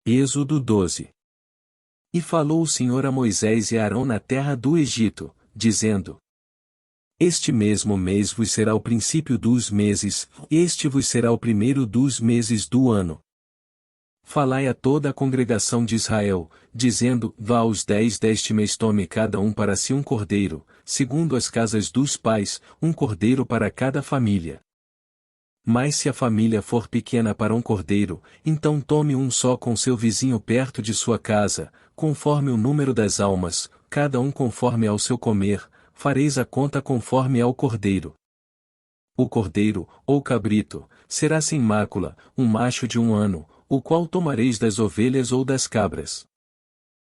Êxodo 12. E falou o Senhor a Moisés e a Arão na terra do Egito, dizendo: Este mesmo mês vos será o princípio dos meses, este vos será o primeiro dos meses do ano. Falai a toda a congregação de Israel, dizendo: Vá aos 10 deste mês, tome cada um para si um cordeiro, segundo as casas dos pais, um cordeiro para cada família. Mas se a família for pequena para um cordeiro, então tome um só com seu vizinho perto de sua casa, conforme o número das almas, cada um conforme ao seu comer, fareis a conta conforme ao cordeiro. O cordeiro, ou cabrito, será sem mácula, um macho de 1 ano, o qual tomareis das ovelhas ou das cabras.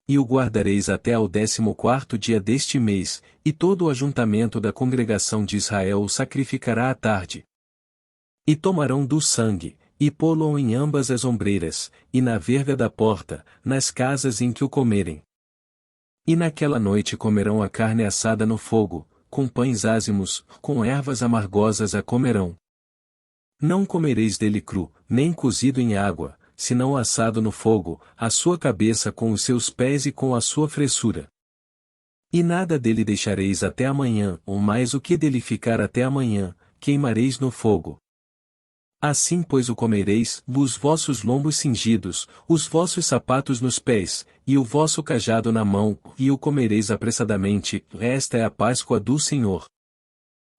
E o guardareis até ao 14º dia deste mês, e todo o ajuntamento da congregação de Israel o sacrificará à tarde. E tomarão do sangue, e pô-lo em ambas as ombreiras, e na verga da porta, nas casas em que o comerem. E naquela noite comerão a carne assada no fogo, com pães ázimos, com ervas amargosas a comerão. Não comereis dele cru, nem cozido em água, senão assado no fogo, a sua cabeça com os seus pés e com a sua fressura. E nada dele deixareis até amanhã, ou mais o que dele ficar até amanhã, queimareis no fogo. Assim pois o comereis, os vossos lombos cingidos, os vossos sapatos nos pés, e o vosso cajado na mão, e o comereis apressadamente, esta é a Páscoa do Senhor.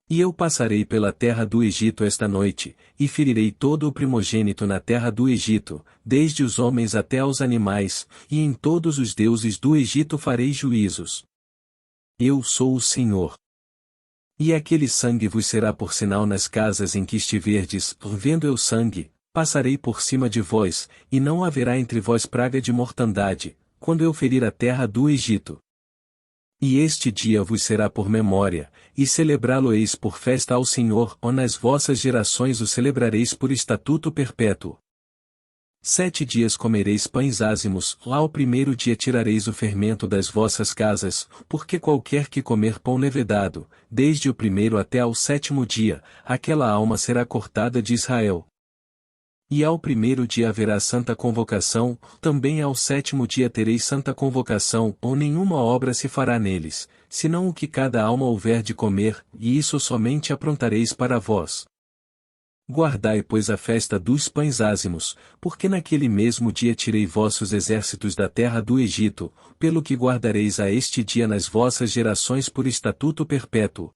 E eu passarei pela terra do Egito esta noite, e ferirei todo o primogênito na terra do Egito, desde os homens até aos animais, e em todos os deuses do Egito farei juízos. Eu sou o Senhor. E aquele sangue vos será por sinal nas casas em que estiverdes, vendo eu sangue, passarei por cima de vós, e não haverá entre vós praga de mortandade, quando eu ferir a terra do Egito. E este dia vos será por memória, e celebrá-lo-eis por festa ao Senhor, ou nas vossas gerações o celebrareis por estatuto perpétuo. 7 dias comereis pães ázimos, lá ao primeiro dia tirareis o fermento das vossas casas, porque qualquer que comer pão levedado, desde o primeiro até ao 7º dia, aquela alma será cortada de Israel. E ao primeiro dia haverá santa convocação, também ao 7º dia tereis santa convocação, ou nenhuma obra se fará neles, senão o que cada alma houver de comer, e isso somente aprontareis para vós. Guardai pois a festa dos pães ázimos, porque naquele mesmo dia tirei vossos exércitos da terra do Egito, pelo que guardareis a este dia nas vossas gerações por estatuto perpétuo.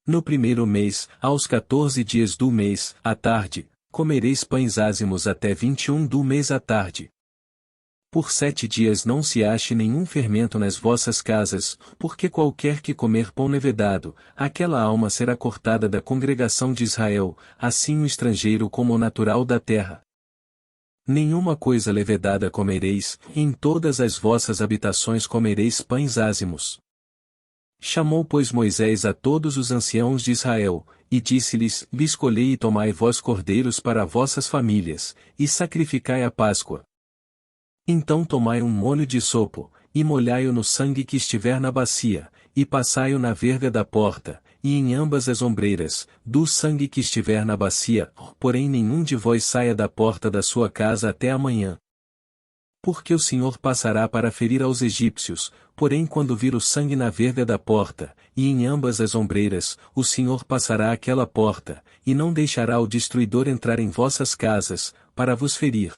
No primeiro mês, aos 14 dias do mês, à tarde, comereis pães ázimos até 21 do mês à tarde. Por 7 dias não se ache nenhum fermento nas vossas casas, porque qualquer que comer pão levedado, aquela alma será cortada da congregação de Israel, assim o estrangeiro como o natural da terra. Nenhuma coisa levedada comereis, em todas as vossas habitações comereis pães ázimos. Chamou pois Moisés a todos os anciãos de Israel, e disse-lhes: Escolhei e tomai vós cordeiros para vossas famílias, e sacrificai a Páscoa. Então tomai um molho de sopo, e molhai-o no sangue que estiver na bacia, e passai-o na verga da porta, e em ambas as ombreiras, do sangue que estiver na bacia, porém nenhum de vós saia da porta da sua casa até amanhã. Porque o Senhor passará para ferir aos egípcios, porém quando vir o sangue na verga da porta, e em ambas as ombreiras, o Senhor passará aquela porta, e não deixará o destruidor entrar em vossas casas, para vos ferir.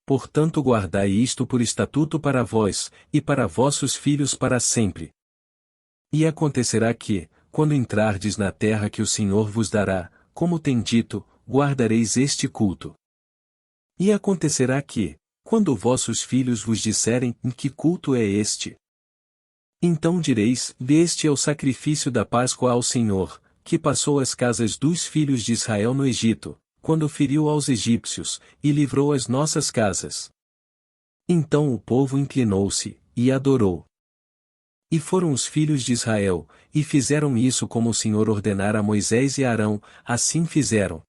Portanto guardai isto por estatuto para vós, e para vossos filhos para sempre. E acontecerá que, quando entrardes na terra que o Senhor vos dará, como tem dito, guardareis este culto. E acontecerá que, quando vossos filhos vos disserem: que culto é este? Então direis: este é o sacrifício da Páscoa ao Senhor, que passou as casas dos filhos de Israel no Egito, quando feriu aos egípcios, e livrou as nossas casas. Então o povo inclinou-se, e adorou. E foram os filhos de Israel, e fizeram isso como o Senhor ordenara a Moisés e a Arão, assim fizeram.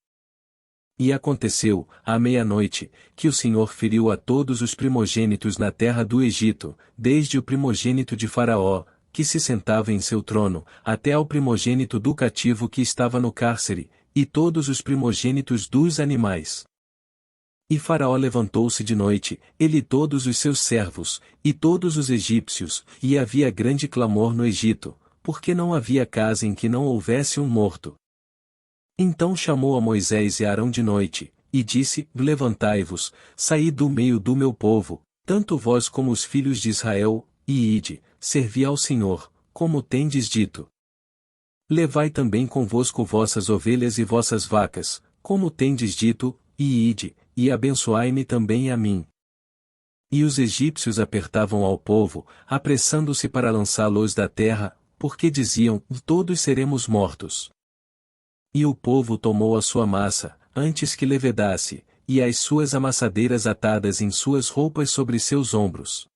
E aconteceu, à meia-noite, que o Senhor feriu a todos os primogênitos na terra do Egito, desde o primogênito de Faraó, que se sentava em seu trono, até ao primogênito do cativo que estava no cárcere, e todos os primogênitos dos animais. E Faraó levantou-se de noite, ele e todos os seus servos, e todos os egípcios, e havia grande clamor no Egito, porque não havia casa em que não houvesse um morto. Então chamou a Moisés e Arão de noite, e disse: Levantai-vos, saí do meio do meu povo, tanto vós como os filhos de Israel, e ide, servi ao Senhor, como tendes dito. Levai também convosco vossas ovelhas e vossas vacas, como tendes dito, e ide, e abençoai-me também a mim. E os egípcios apertavam ao povo, apressando-se para lançá-los da terra, porque diziam: todos seremos mortos. E o povo tomou a sua massa, antes que levedasse, e as suas amassadeiras atadas em suas roupas sobre seus ombros.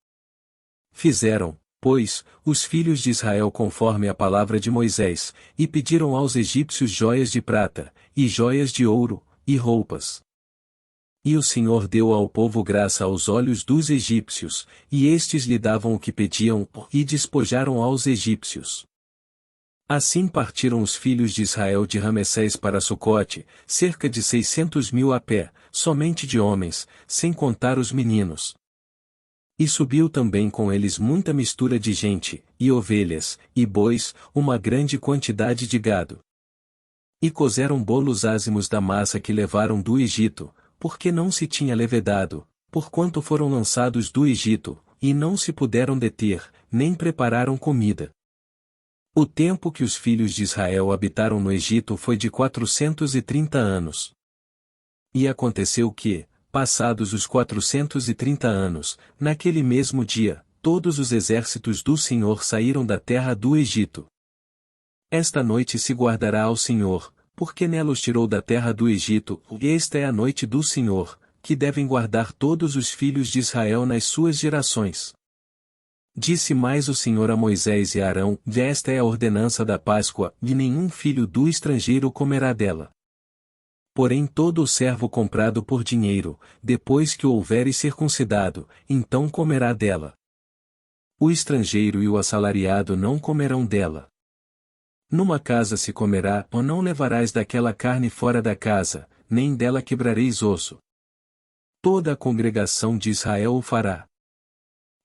Fizeram, pois, os filhos de Israel conforme a palavra de Moisés, e pediram aos egípcios joias de prata, e joias de ouro, e roupas. E o Senhor deu ao povo graça aos olhos dos egípcios, e estes lhe davam o que pediam, e despojaram aos egípcios. Assim partiram os filhos de Israel de Ramessés para Sucote, cerca de 600.000 a pé, somente de homens, sem contar os meninos. E subiu também com eles muita mistura de gente, e ovelhas, e bois, uma grande quantidade de gado. E cozeram bolos ázimos da massa que levaram do Egito, porque não se tinha levedado, porquanto foram lançados do Egito, e não se puderam deter, nem prepararam comida. O tempo que os filhos de Israel habitaram no Egito foi de 430 anos. E aconteceu que, passados os 430 anos, naquele mesmo dia, todos os exércitos do Senhor saíram da terra do Egito. Esta noite se guardará ao Senhor, porque nela os tirou da terra do Egito, e esta é a noite do Senhor, que devem guardar todos os filhos de Israel nas suas gerações. Disse mais o Senhor a Moisés e a Arão: esta é a ordenança da Páscoa, e nenhum filho do estrangeiro comerá dela. Porém todo o servo comprado por dinheiro, depois que o houveres circuncidado, então comerá dela. O estrangeiro e o assalariado não comerão dela. Numa casa se comerá, ou não levarás daquela carne fora da casa, nem dela quebrareis osso. Toda a congregação de Israel o fará.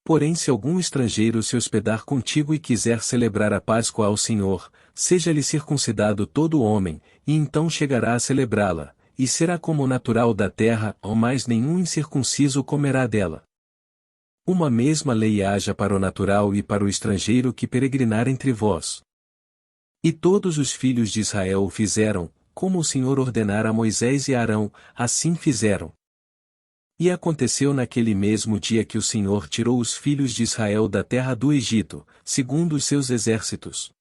Porém se algum estrangeiro se hospedar contigo e quiser celebrar a Páscoa ao Senhor, seja-lhe circuncidado todo homem, e então chegará a celebrá-la, e será como natural da terra, ou mais nenhum incircunciso comerá dela. Uma mesma lei haja para o natural e para o estrangeiro que peregrinar entre vós. E todos os filhos de Israel o fizeram, como o Senhor ordenara a Moisés e a Arão, assim fizeram. E aconteceu naquele mesmo dia que o Senhor tirou os filhos de Israel da terra do Egito, segundo os seus exércitos.